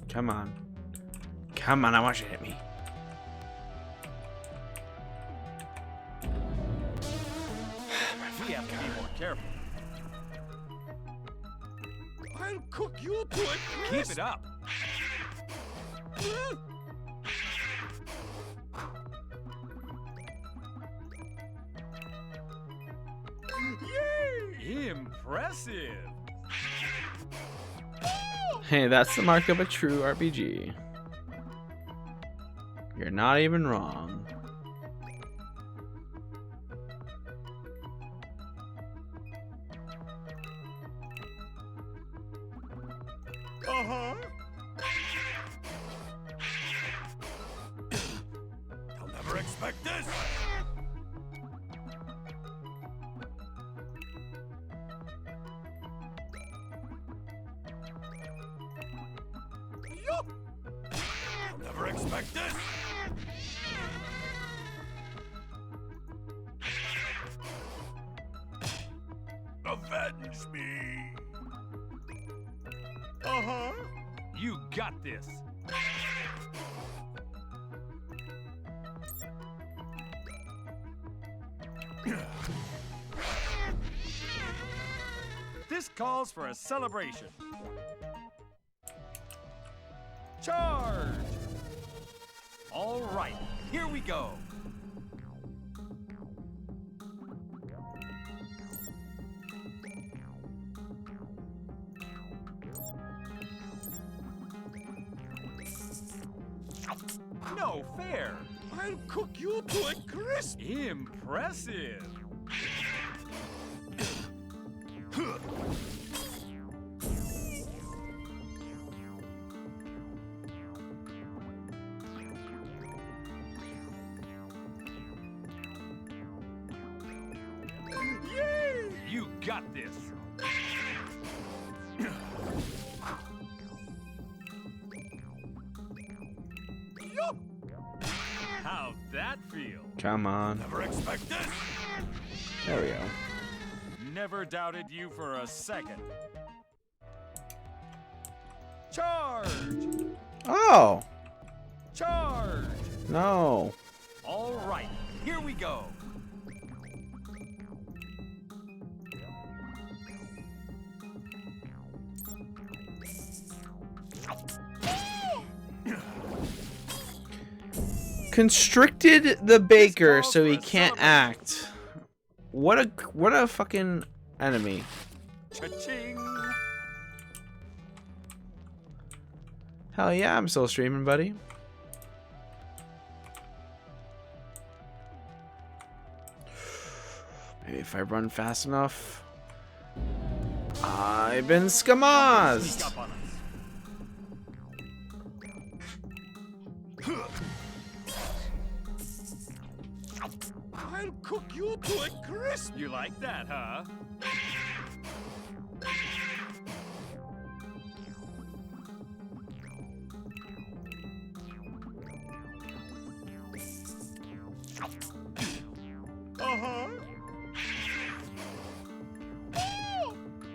Come on. Come on, I want you to hit me. We have to be more careful. I'll cook you to a Keep it up. Yay! Impressive. Hey, that's the mark of a true RPG. You're not even wrong. Uh-huh. They'll never expect this. Yup. They'll never expect this. Avenge me. Uh-huh. You got this. This calls for a celebration. Charge! All right, here we go. No fair. I'll cook you to a crisp. Impressive. Yay! You got this. Yup. How'd that feel? Come on. Never expect this. There we go. Never doubted you for a second. Charge! Oh! Charge! No. All right, here we go. Constricted the baker calls so for he a can't celebration. act. What a fucking enemy. Cha-ching! Hell yeah, I'm still streaming, buddy. Maybe if I run fast enough. I've been Sneak skamazed. up on us. I'll cook you to a crisp. You like that, huh? Uh-huh.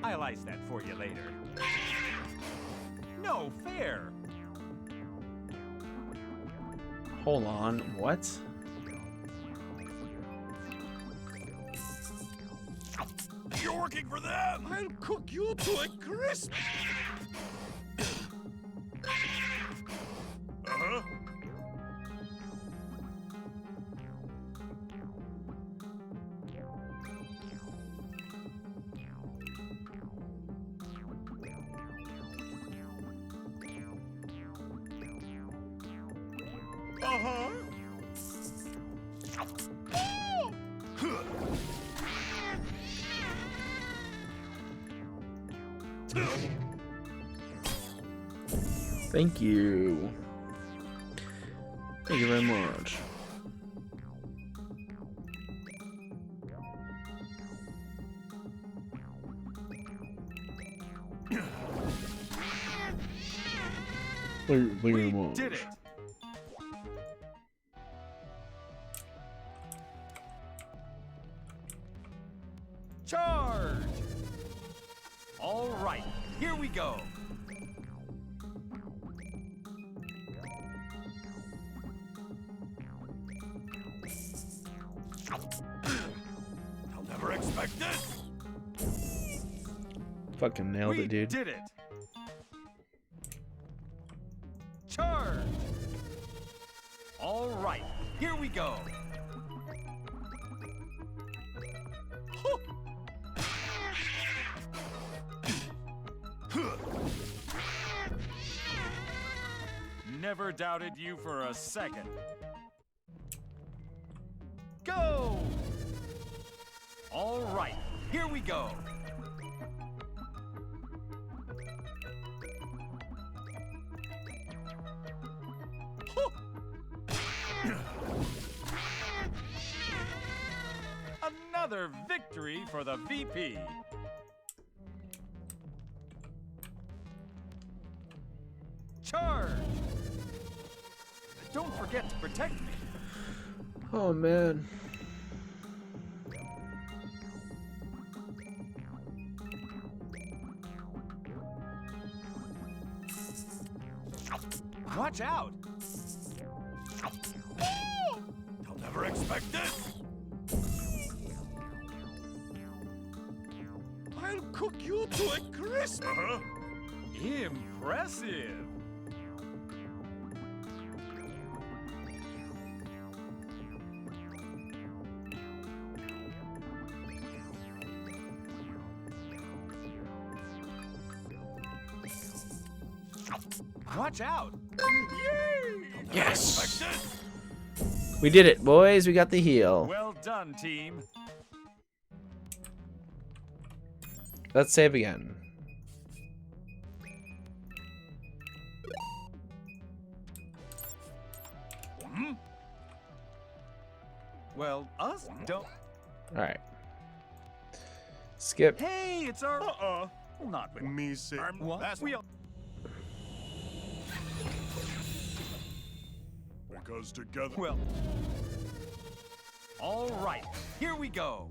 I'll ice that for you later. No fair. Hold on, what? You're working for them. I'll cook you to a crisp. Uh-huh. Uh-huh. Thank you. Thank you very much. Thank you very We much. did it. Charge! All right, here we go. expect this. Fucking nailed We it, dude. did it. Charge. All right, here we go. Never doubted you for a second. Go! All right, here we go. Another victory for the VP. Charge! Don't forget to protect me. Oh man. Watch out! They'll never expect this. I'll cook you to a crisp. Impressive! Watch out! Yay! Yes. We did it, boys. We got the heal. Well done, team. Let's save again. Well, us don't. All right. Skip. Hey, it's our. Not with Me say. what? That's We all. because together. Well. All right, here we go.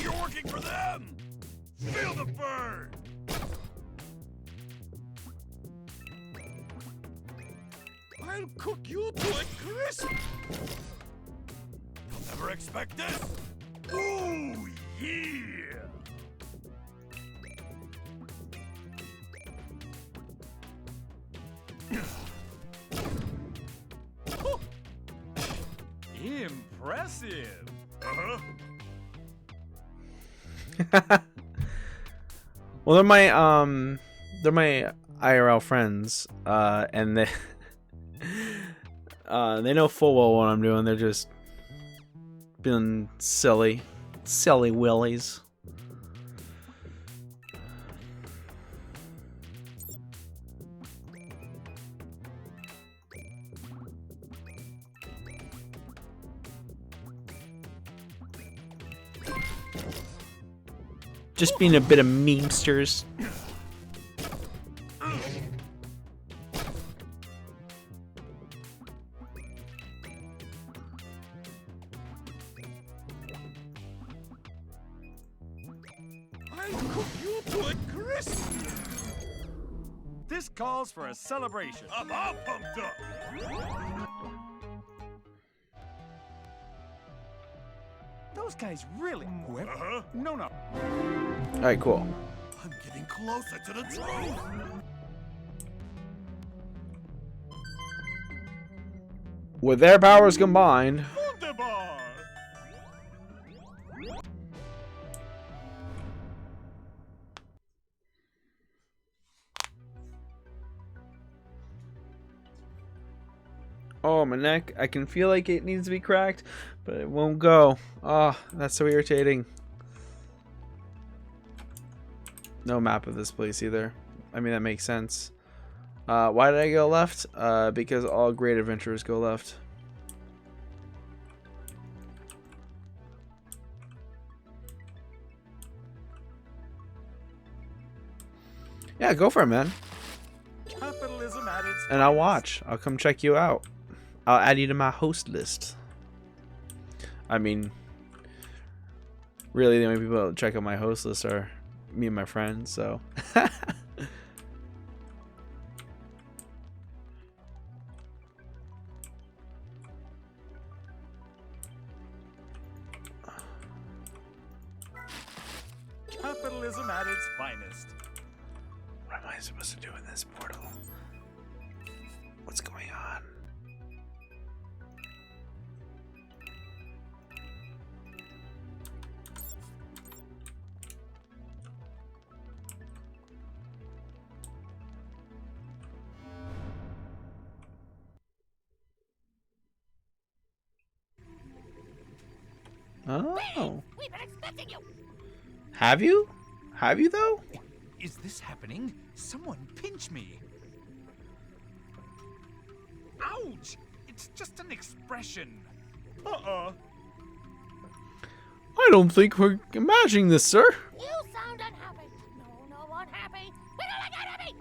You're working for them. Feel the burn. I'll cook you to a crisp. You'll never expect this. Ooh, yeah. Impressive. Well, they're my IRL friends, and they they know full well what I'm doing. They're just being silly willies. Just being a bit of memesters. I'll cook you to a crisp. This calls for a celebration. I'm all pumped up. Those guys really. Whoever. No. All right, cool. I'm getting closer to the truth. With their powers combined. Wunderbar. Oh, my neck. I can feel like it needs to be cracked, but it won't go. Oh, that's so irritating. No map of this place either. I mean, that makes sense. Why did I go left? Because all great adventurers go left. Yeah, go for it, man. Capitalism at its And I'll watch. I'll come check you out. I'll add you to my host list. I mean, really the only people that check out my host list are me and my friends, so. Capitalism at its finest. What am I supposed to do in this portal? What's going on? Oh. We've been expecting you. Have you? Have you though? Is this happening? Someone pinch me. Ouch! It's just an expression. Uh-uh. I don't think we're imagining this, sir. You sound unhappy. No, unhappy. We don't like unhappy.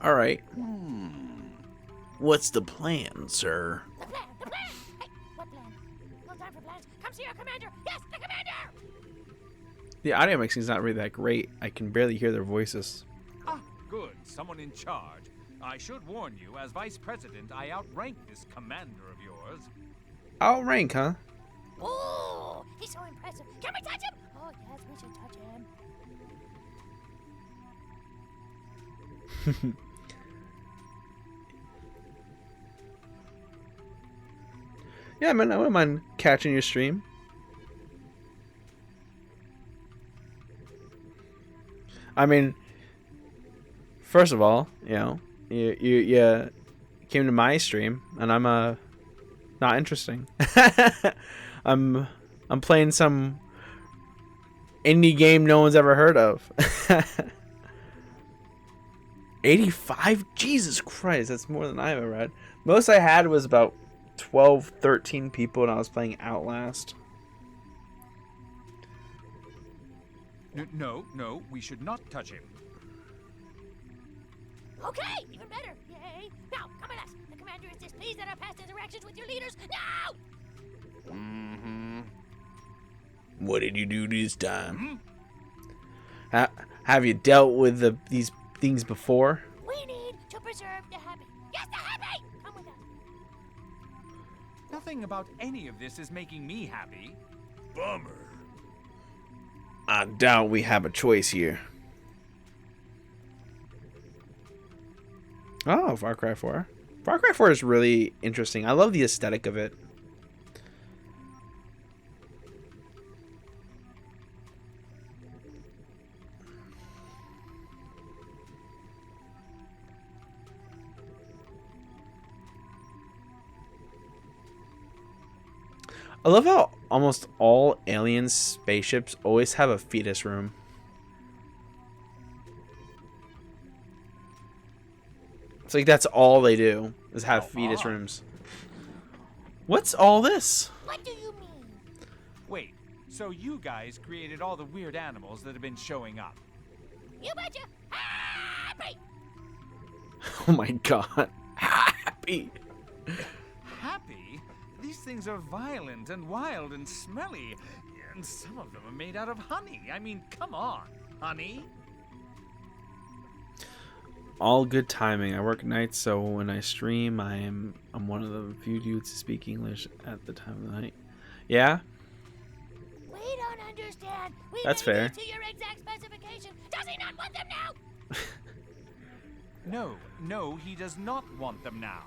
All right. What's the plan, sir? The plan. Hey, what plan? No time for plans. Come see your commander. Yes, the commander. The audio mixing is not really that great. I can barely hear their voices. Ah, good. Someone in charge. I should warn you, as vice president, I outrank this commander of yours. Outrank, huh? Oh, he's so impressive. Can we touch him? Oh, yes, we should touch him. Yeah, man, I wouldn't mind catching your stream. I mean, first of all, you know, you came to my stream, and I'm not interesting. I'm playing some indie game no one's ever heard of. 85? Jesus Christ, that's more than I've ever had. Most I had was about 12, 13 people, and I was playing Outlast. No, we should not touch him. Okay, even better. Yay. Now, come with us. The commander is displeased at our past interactions with your leaders. No! What did you do this time? Have you dealt with these things before? We need to preserve the happy. Yes, the happy! Come with us. Nothing about any of this is making me happy. Bummer. I doubt we have a choice here. Oh, Far Cry 4. Far Cry 4 is really interesting. I love the aesthetic of it. I love how almost all alien spaceships always have a fetus room. It's like that's all they do is have fetus rooms. What's all this? What do you mean? Wait, so you guys created all the weird animals that have been showing up? You betcha. Happy! Oh my god. Happy. Happy? These things are violent and wild and smelly, and some of them are made out of honey. I mean, come on, honey. All good timing. I work nights, so when I stream, I'm one of the few dudes to speak English at the time of the night. Yeah, We don't understand. We That's made fair. these to your exact specification. Does he not want them now? No, he does not want them now.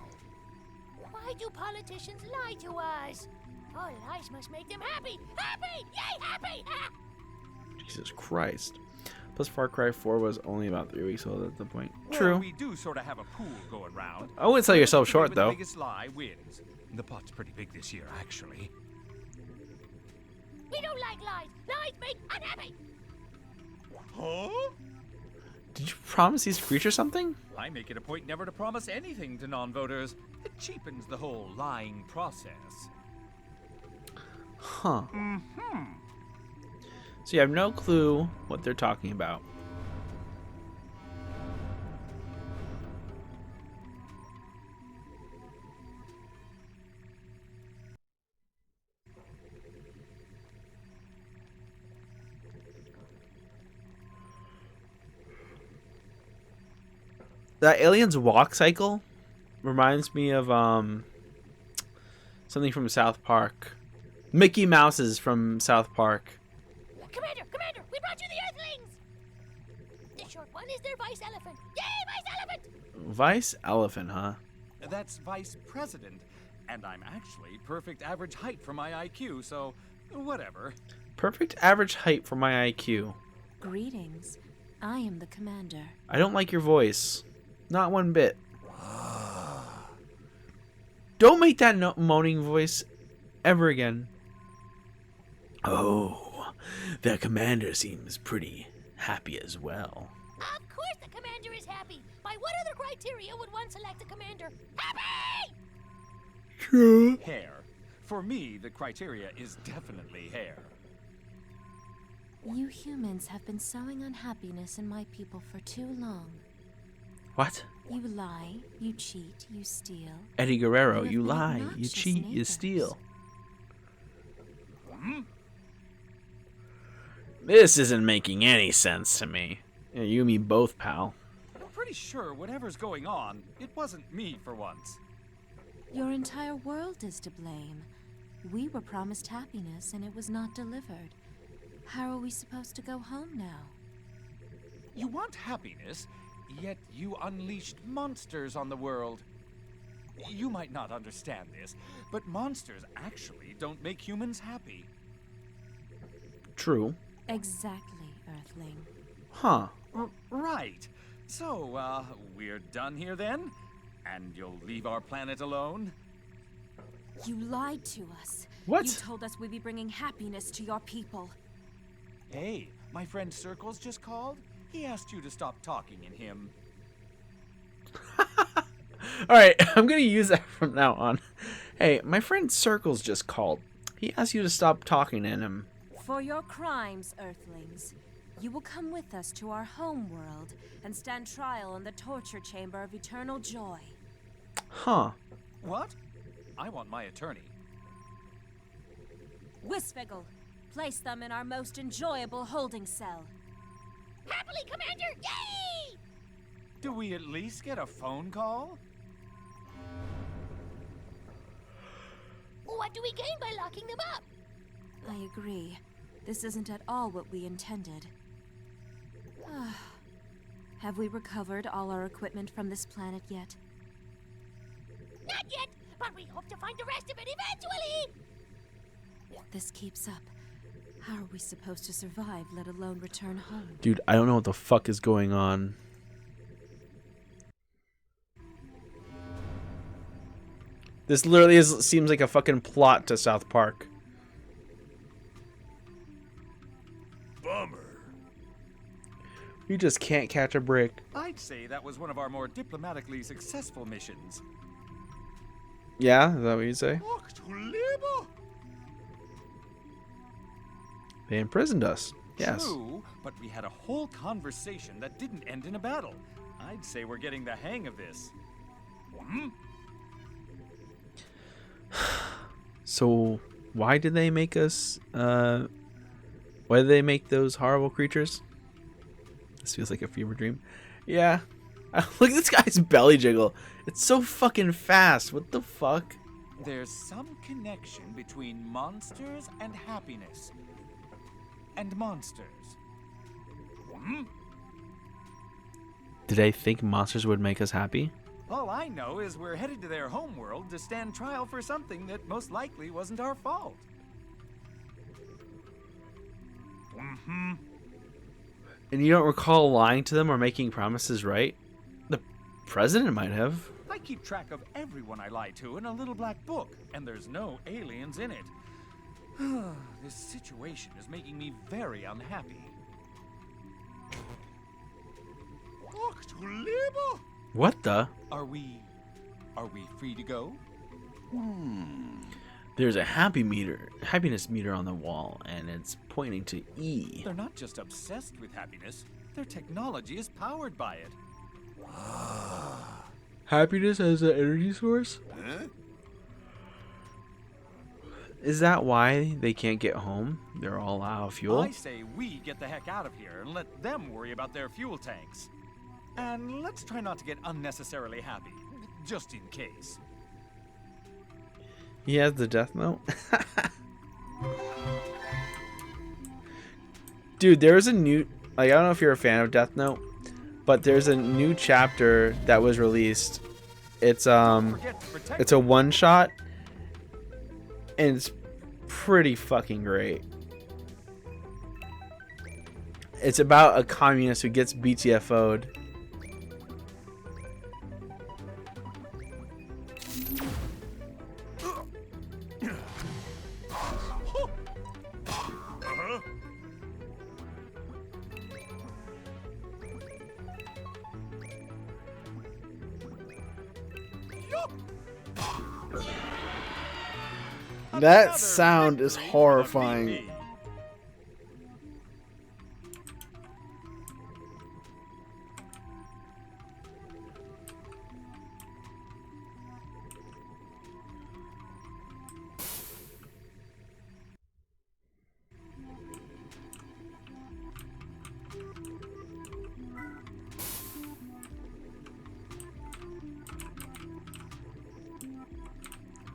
Why do politicians lie to us? Our lies must make them happy. Happy! Yay, happy! Jesus Christ. Plus, Far Cry 4 was only about 3 weeks old at the point. Well, True. we do sort of have a pool going round. I wouldn't sell yourself The short, with though. The biggest lie wins. The pot's pretty big this year, actually. We don't like lies. Lies make unhappy. Huh? Did you promise these creatures something? I make it a point never to promise anything to non-voters. It cheapens the whole lying process. Huh. So you have no clue what they're talking about. That alien's walk cycle reminds me of something from South Park. Mickey Mouse is from South Park. Commander, we brought you the Earthlings! The short one is their vice elephant. Yay, vice elephant! Vice elephant, huh? That's vice president. And I'm actually perfect average height for my IQ, so whatever. Perfect average height for my IQ. Greetings. I am the commander. I don't like your voice. Not one bit. Don't make that moaning voice ever again. Oh, the commander seems pretty happy as well. Of course the commander is happy. By what other criteria would one select a commander? Happy! True. Hair. For me, the criteria is definitely hair. You humans have been sowing unhappiness in my people for too long. What? You lie, you cheat, you steal. Eddie Guerrero, have you been lie, you obnoxious cheat, you neighbors. steal. This isn't making any sense to me. Yeah, you and me both, pal. I'm pretty sure whatever's going on, it wasn't me for once. Your entire world is to blame. We were promised happiness and it was not delivered. How are we supposed to go home now? You want happiness, yet you unleashed monsters on the world. You might not understand this, but monsters actually don't make humans happy. True. Exactly, Earthling. Huh. Right. So, we're done here then? And you'll leave our planet alone? You lied to us. What? You told us we'd be bringing happiness to your people. Hey, my friend Circles just called. He asked you to stop talking in him. Alright, I'm gonna use that from now on. Hey, my friend Circles just called. He asked you to stop talking in him. For your crimes, Earthlings, you will come with us to our home world and stand trial in the torture chamber of eternal joy. Huh. What? I want my attorney. Wisfiggle, place them in our most enjoyable holding cell. Happily, Commander! Yay! Do we at least get a phone call? What do we gain by locking them up? I agree. This isn't at all what we intended. Have we recovered all our equipment from this planet yet? Not yet, but we hope to find the rest of it eventually! If this keeps up, how are we supposed to survive, let alone return home? Dude, I don't know what the fuck is going on. This literally seems like a fucking plot to South Park. Bummer. You just can't catch a break. I'd say that was one of our more diplomatically successful missions. Yeah, is that what you say? Walk to labor. They imprisoned us. Yes. True, but we had a whole conversation that didn't end in a battle. I'd say we're getting the hang of this. So, why did they make us, why did they make those horrible creatures? This feels like a fever dream. Yeah. Look at this guy's belly jiggle. It's so fucking fast. What the fuck? There's some connection between monsters and happiness. And monsters. Did they think monsters would make us happy? All I know is we're headed to their homeworld to stand trial for something that most likely wasn't our fault. And you don't recall lying to them or making promises, right? The president might have. I keep track of everyone I lie to in a little black book, and there's no aliens in it. This situation is making me very unhappy. Walk to labor. What the? Are we free to go? There's a happiness meter on the wall, and it's pointing to E. They're not just obsessed with happiness. Their technology is powered by it. Happiness as an energy source? Huh? Is that why they can't get home? They're all out of fuel? I say we get the heck out of here and let them worry about their fuel tanks. And let's try not to get unnecessarily happy, just in case. He has the Death Note. Dude, there's a new, like, I don't know if you're a fan of Death Note, but there's a new chapter that was released. It's a one shot, and it's pretty fucking great. It's about a communist who gets BTFO'd. That sound is horrifying.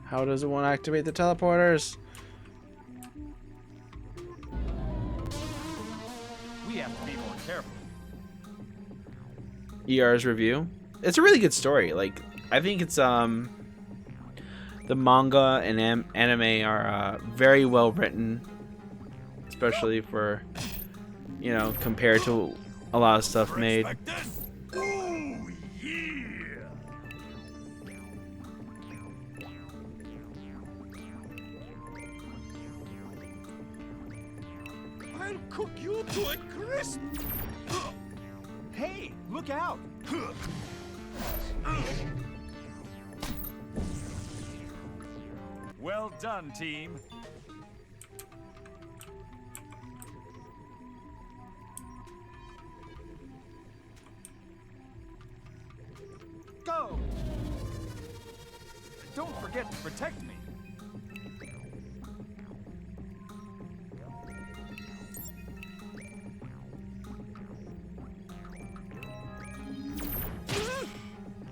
How does it want to activate the teleporters? We have to be more careful. ER's review. It's a really good story. Like, I think it's the manga and anime are very well written, especially for, you know, compared to a lot of stuff made. Like this. Oh, yeah. I'll cook you to a crisp. Hey, look out! Well done, team. Go! Don't forget to protect me.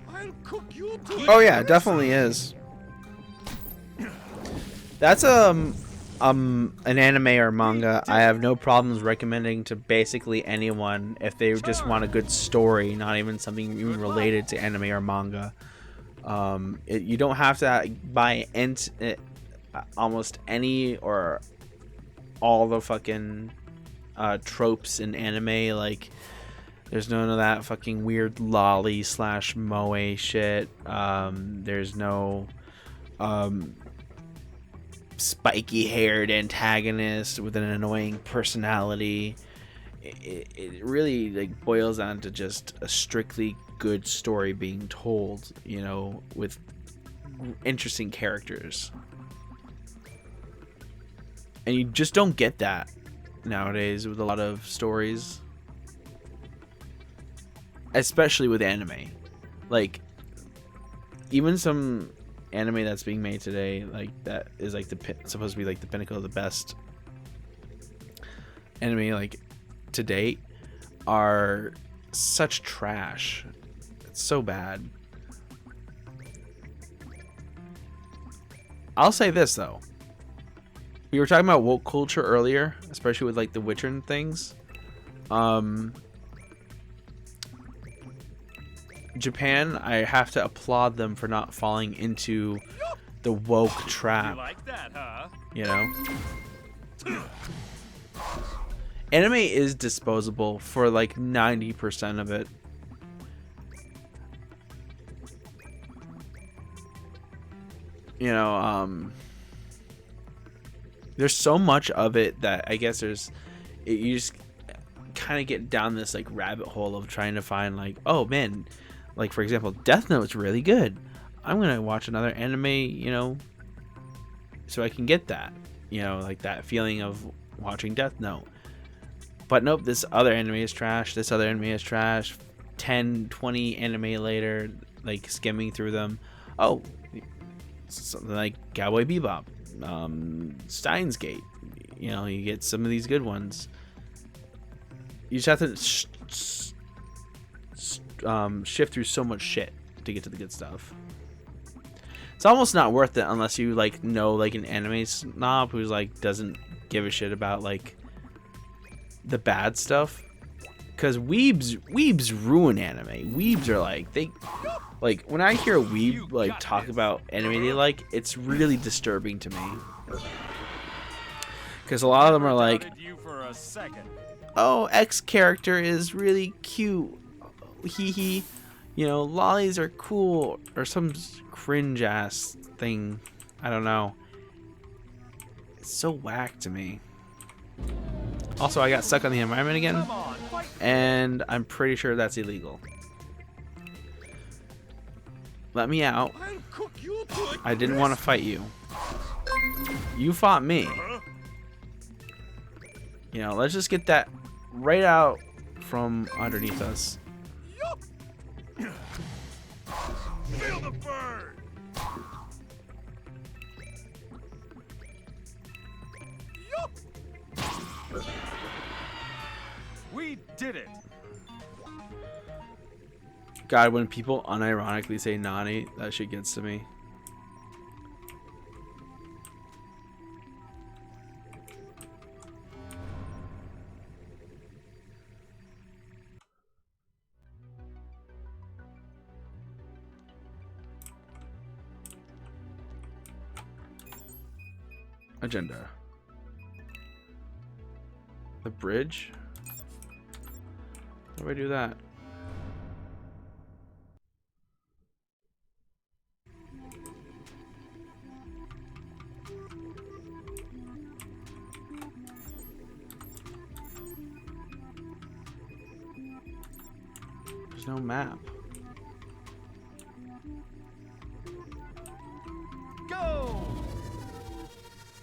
I'll cook you to a Oh yeah, it crisp. definitely is. That's an anime or manga I have no problems recommending to basically anyone if they just want a good story, not even something even related to anime or manga. You don't have to buy almost any or all the fucking tropes in anime. Like, there's none of that fucking weird lolly / moe shit. There's no spiky haired antagonist with an annoying personality. It really like boils down to just a strictly good story being told, you know, with interesting characters. And you just don't get that nowadays with a lot of stories, especially with anime. Like, even some anime that's being made today, like, that is like supposed to be like the pinnacle of the best anime like to date, are such trash. It's so bad. I'll say this though, we were talking about woke culture earlier, especially with like the Witcher and things. Japan, I have to applaud them for not falling into the woke trap. You like that, huh? You know? Anime is disposable for like 90% of it. You know, there's so much of it that I guess you just kind of get down this like rabbit hole of trying to find like, oh man, like for example, Death Note's really good. I'm gonna watch another anime, you know, so I can get that, you know, like that feeling of watching Death Note. But nope, this other anime is trash. This other anime is trash. 10, 20 anime later, like skimming through them. Oh, something like Cowboy Bebop, Steins Gate. You know, you get some of these good ones. You just have to shift through so much shit to get to the good stuff. It's almost not worth it unless you like know like an anime snob who's like doesn't give a shit about like the bad stuff. Cause weebs ruin anime. Weebs are like when I hear a weeb like talk about anime they like, it's really disturbing to me. Cause a lot of them are like, oh, X character is really cute. Hee, you know, lollies are cool, or some cringe ass thing. I don't know. It's so whack to me. Also, I got stuck on the environment again, and I'm pretty sure that's illegal. Let me out. I'll cook you to a I didn't want to fight you. You fought me. You know, let's just get that right out from underneath us. Feel the burn. We did it. God, when people unironically say Nani, that shit gets to me. Agenda. The bridge? How do I do that? There's no map. Go!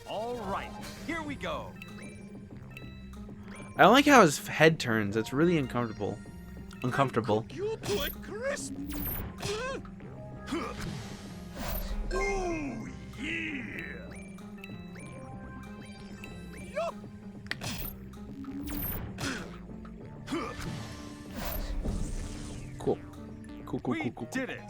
All right, here we go. I don't like how his head turns. It's really uncomfortable. Uncomfortable. You to a crisp. Oh yeah. Cool. Cool, cool, We cool, cool. did it.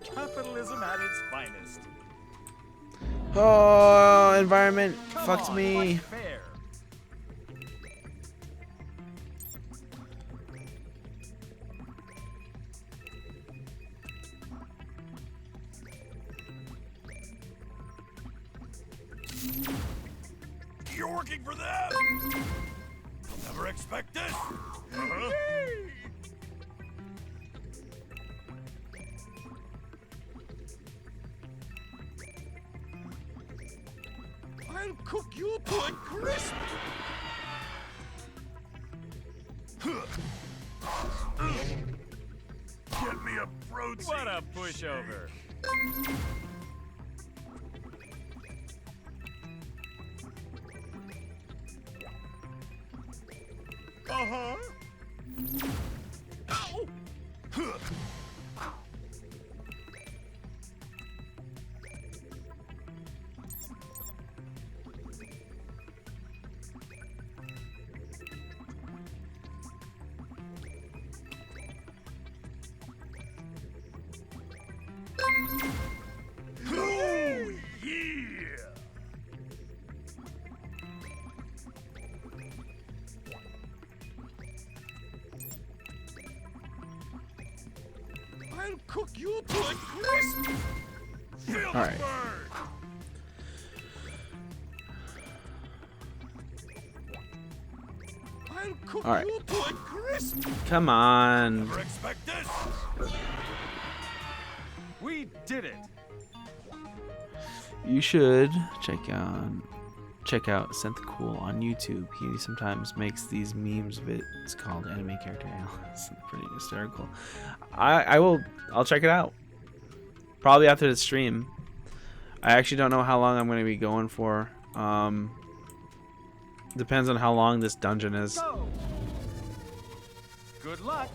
Capitalism at its finest. Oh, environment Come fucked on, me. fight fair. You're working for them. Never expect this. I'll cook you to a crisp. Get me a protein. What a pushover. Uh-huh. Ow. Oh, yeah. I'll cook you to a crisp. Feel the All right. burn. I'll cook All right. you to a crisp. Come on. Never expect this. We did it. You should check out Synth Cool on YouTube. He sometimes makes these memes of it. It's called Anime Character Analysis. It's pretty hysterical. I'll check it out. Probably after the stream. I actually don't know how long I'm going to be going for. Depends on how long this dungeon is. Go. Good luck.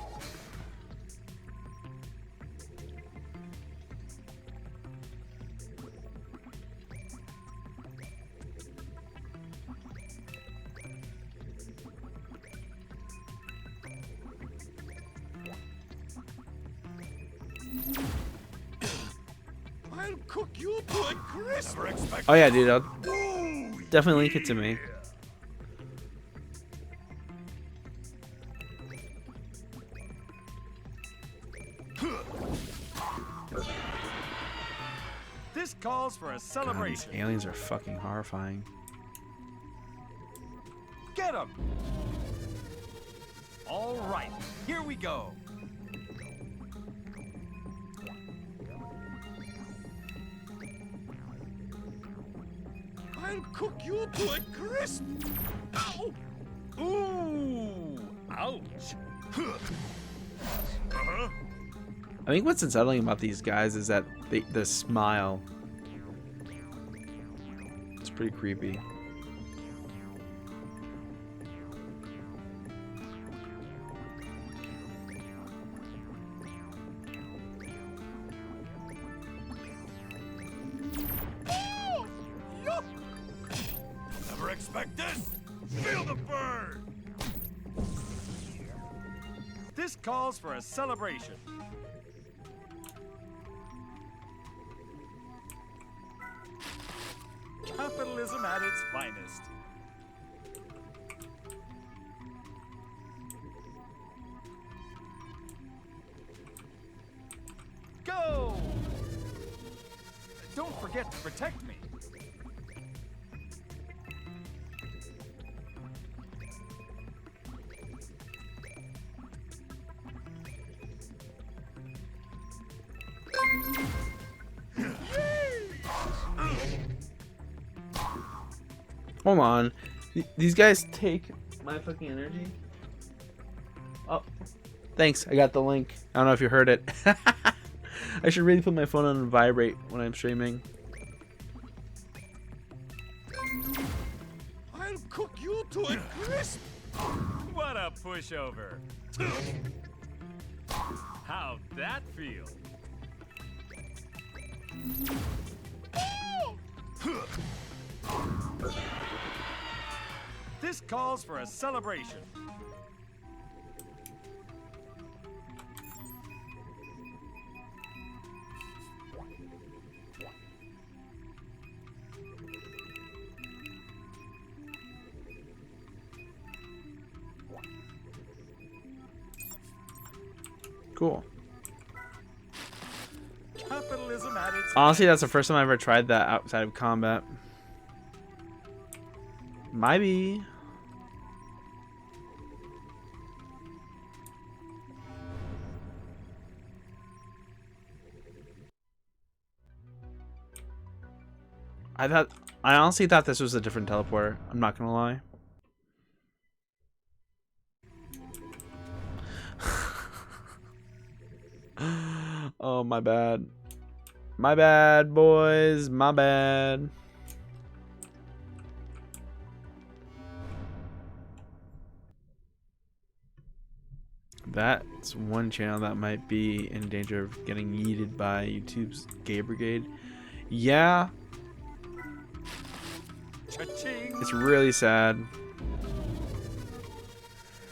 cook you to a crisp. Never expect. Oh yeah, dude. I'll Ooh, definitely link it to me. This calls for a God, these celebration. aliens are fucking horrifying. Get him! All right, here we go. I'll cook you to a crisp. Ow. Ooh! Ouch! Uh-huh. I think what's unsettling about these guys is that the smile. It's pretty creepy. Yup. Never expect this. Feel the burn. This calls for a celebration. Capitalism at its finest. Go! Don't forget to protect me. Hold on. These guys take my fucking energy. Oh, thanks. I got the link. I don't know if you heard it. I should really put my phone on vibrate when I'm streaming. I'll cook you to a crisp. What a pushover. How'd that feel? This calls for a celebration. Cool. Capitalism at its Honestly, that's the first time I ever tried that outside of combat. Maybe. I honestly thought this was a different teleporter. I'm not gonna lie. Oh, my bad. My bad, boys. My bad. That's one channel that might be in danger of getting yeeted by YouTube's gay brigade. Yeah, Cha-ching. it's really sad.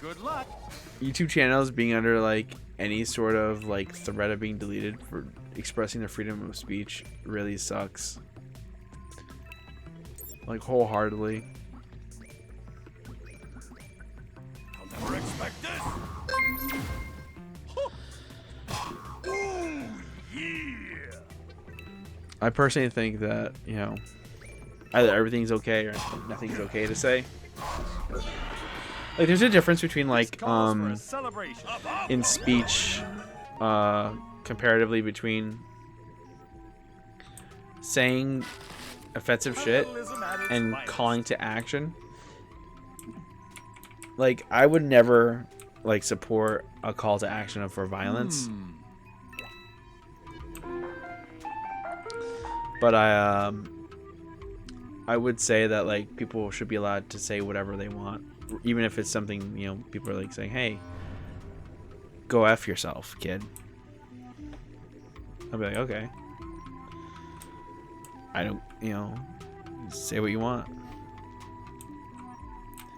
Good luck. YouTube channels being under like any sort of like threat of being deleted for expressing their freedom of speech really sucks. Like wholeheartedly. I'll never expect this. Ooh, yeah. I personally think that, you know, either everything's okay or nothing's okay to say. Like there's a difference between like Calls for a celebration. in speech comparatively between saying offensive shit Capitalism at its and finest. calling to action. Like I would never like support a call to action for violence. But I would say that like people should be allowed to say whatever they want, even if it's something, you know, people are like saying, "Hey, go F yourself, kid." I'll be like, "Okay." I don't, you know, say what you want.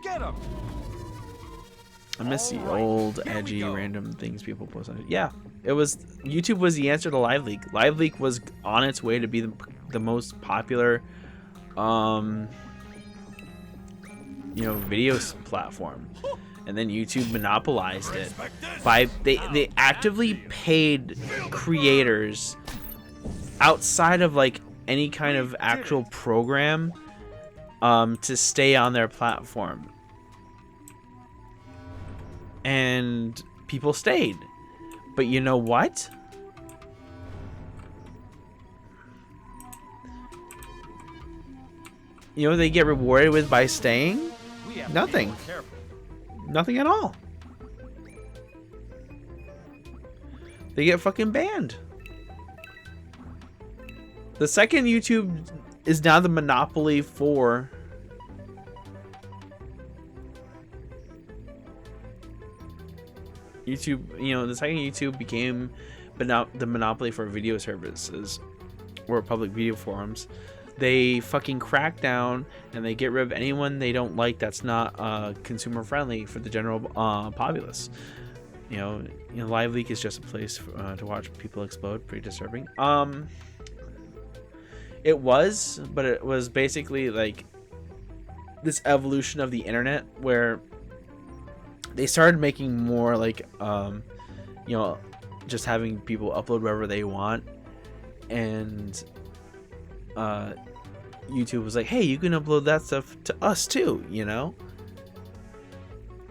Get him. I miss the Alright, old, here we edgy, go. random things people post on it. Yeah, It was YouTube was the answer to Live Leak. Live Leak was on its way to be the most popular, video platform, and then YouTube monopolized it by they actively paid creators outside of like any kind of actual program to stay on their platform, and people stayed. But you know what? You know what they get rewarded with by staying? Nothing. Nothing at all. They get fucking banned. The second YouTube is now the monopoly for YouTube, the second YouTube became the monopoly for video services or public video forums, they fucking crack down and they get rid of anyone they don't like that's not consumer friendly for the general populace. Live Leak is just a place to watch people explode. Pretty disturbing. It was basically like this evolution of the internet where they started making more like just having people upload wherever they want, and YouTube was like, hey, you can upload that stuff to us too,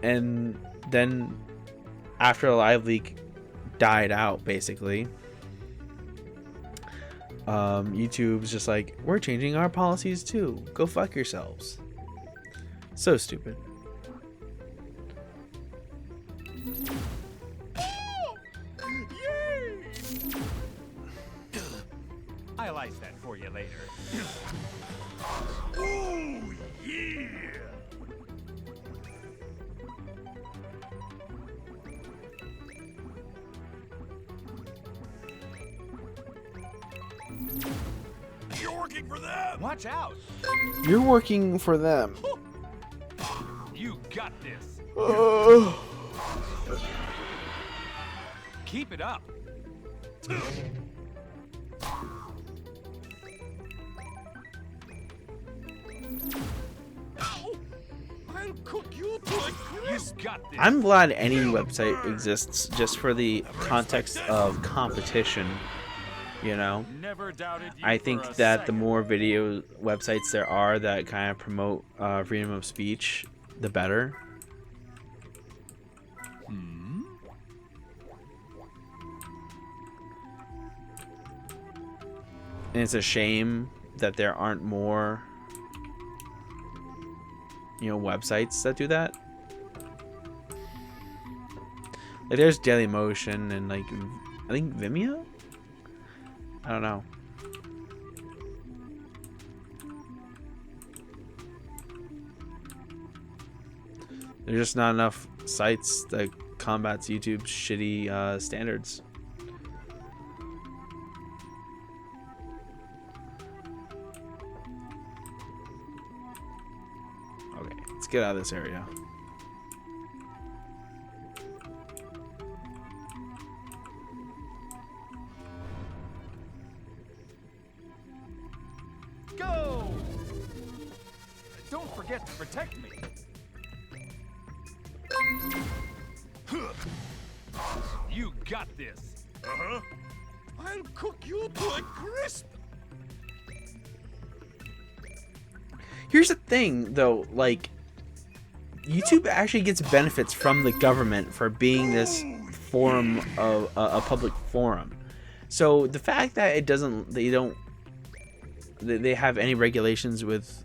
and then after Live Leak died out, basically YouTube's just like, we're changing our policies too, go fuck yourselves. So stupid. I'll ice that for you later. Oh, yeah! You're working for them! Watch out! You're working for them. You got this. Keep it up. I'll cook you to a crisp! You got this. I'm glad any website exists just for the context of competition, Never doubted you I for think a that the second. more video websites there are that kind of promote freedom of speech, the better. And it's a shame that there aren't more websites that do that. Like there's Dailymotion and like I think Vimeo? I don't know. There's just not enough sites that combats YouTube's shitty standards. Okay, let's get out of this area. Go! Don't forget to protect me. You got this. Uh-huh. I'll cook you to a crisp! Here's the thing, though, like, YouTube actually gets benefits from the government for being this forum of a public forum. So the fact that they have any regulations with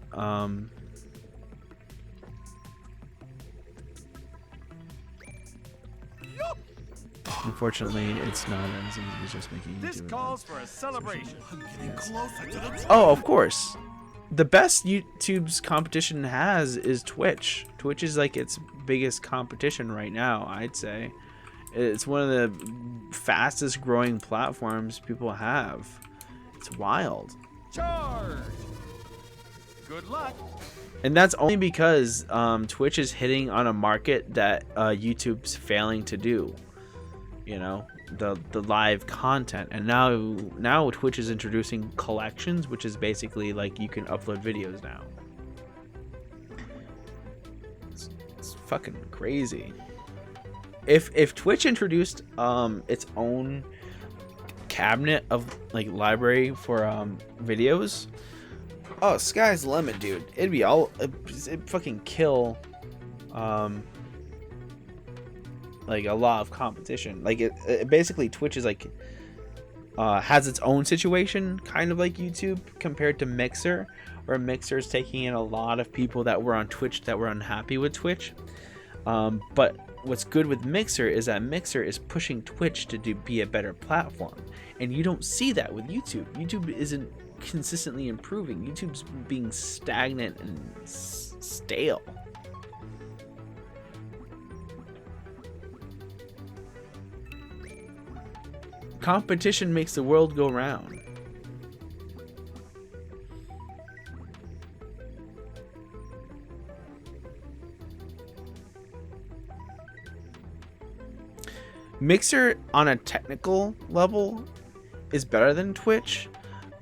unfortunately it's not, it seems to be just making This YouTube calls for a celebration. I'm getting closer to the top. Oh, of course. The best YouTube's competition has is Twitch. Twitch is like its biggest competition right now, I'd say. It's one of the fastest growing platforms people have. It's wild. Charge! Good luck. And that's only because Twitch is hitting on a market that YouTube's failing to do. the live content. And now Twitch is introducing collections, which is basically like you can upload videos now. It's fucking crazy. If Twitch introduced its own cabinet of like library for videos, oh, sky's the limit, dude. It'd be it'd fucking kill like a lot of competition. Like it basically, Twitch is like has its own situation, kind of like YouTube, compared to Mixer, where Mixer is taking in a lot of people that were on Twitch that were unhappy with Twitch. But what's good with Mixer is that Mixer is pushing Twitch to be a better platform, and you don't see that with YouTube. YouTube isn't consistently improving. YouTube's being stagnant and stale. Competition makes the world go round. Mixer on a technical level is better than Twitch,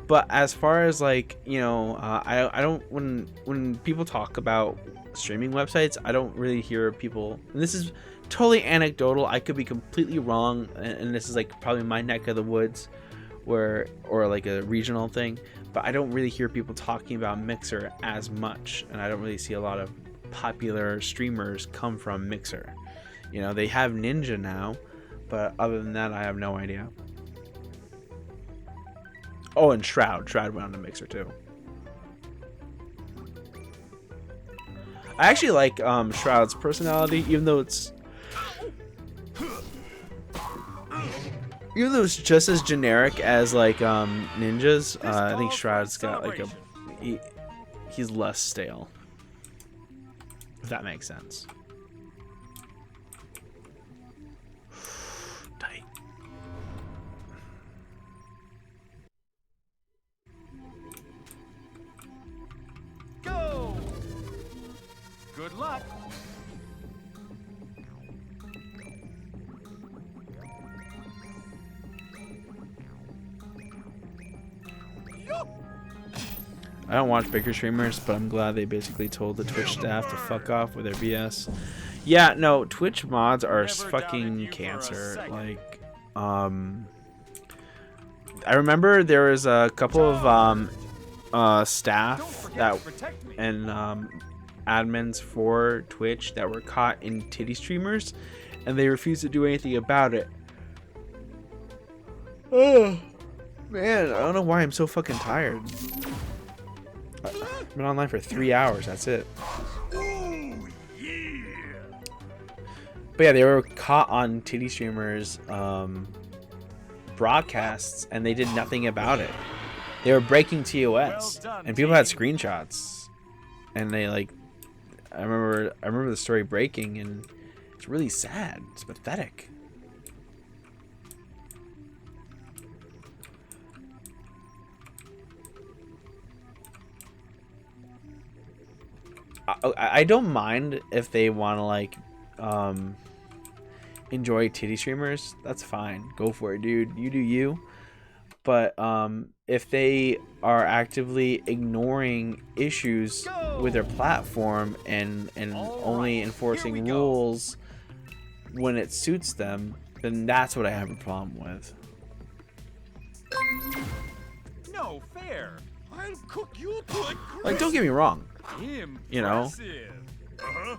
but as far as like, you know, I don't, when people talk about streaming websites, I don't really hear people, and this is totally anecdotal, I could be completely wrong, and this is like probably my neck of the woods, or like a regional thing, but I don't really hear people talking about Mixer as much, and I don't really see a lot of popular streamers come from Mixer. You know, they have Ninja now, but other than that, I have no idea. Oh, and Shroud went on the Mixer too. I actually like Shroud's personality, even though it's just as generic as like Ninja's. I think Shroud's got like he's less stale, if that makes sense. Tight. Go! Good luck! I don't watch bigger streamers, but I'm glad they basically told the Twitch staff to fuck off with their BS. Yeah, no, Twitch mods are fucking cancer. Like, I remember there was a couple of staff that and admins for Twitch that were caught in titty streamers, and they refused to do anything about it. Oh man, I don't know why I'm so fucking tired. I've been online for 3 hours, that's it. Ooh, yeah. But yeah, they were caught on titty streamers broadcasts, and they did nothing about it. They were breaking TOS, and people had screenshots, and they like, I remember the story breaking, and it's really sad. It's pathetic. I don't mind if they want to like enjoy titty streamers. That's fine. Go for it, dude. You do you. But if they are actively ignoring issues with their platform and only enforcing rules when it suits them, then that's what I have a problem with. No fair. I'll cook you to a Like, don't get me wrong. You know, Uh-huh.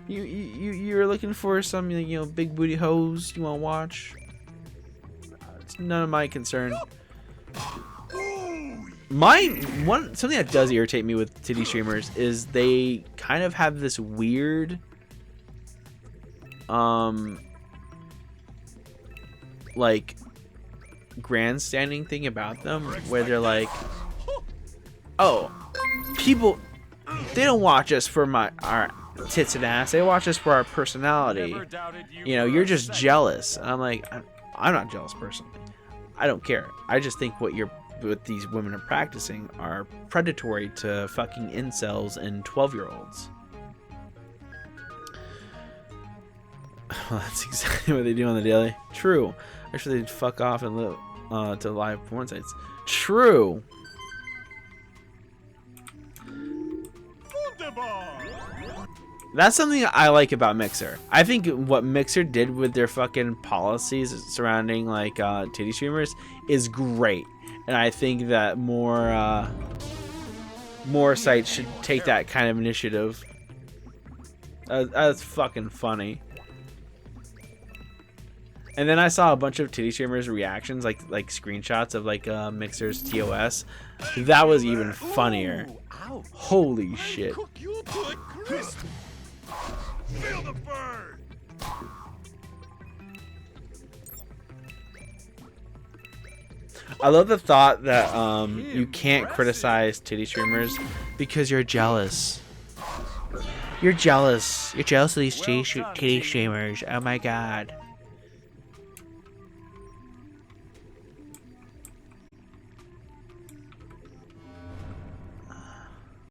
you're looking for some, you know, big booty hoes you want to watch. It's none of my concern. Something that does irritate me with titty streamers is they kind of have this weird like grandstanding thing about them, where they're like, oh, people, they don't watch us for our tits and ass, they watch us for our personality. You know, you're just jealous. And I'm like, I'm not jealous personally. I don't care. I just think what these women are practicing are predatory to fucking incels and 12-year-olds. Well, that's exactly what they do on the daily. True. Actually, they'd fuck off and live to live porn sites. True. That's something I like about Mixer. I think what Mixer did with their fucking policies surrounding like titty streamers is great, and I think that more sites should take that kind of initiative. That's fucking funny. And then I saw a bunch of titty streamers reactions, like screenshots of like Mixer's TOS. That was even funnier. Ooh, Holy shit. Cook you good, crisp. Feel the burn. I love the thought that you can't criticize titty streamers because you're jealous. You're jealous. You're jealous of these titty streamers. Oh my god.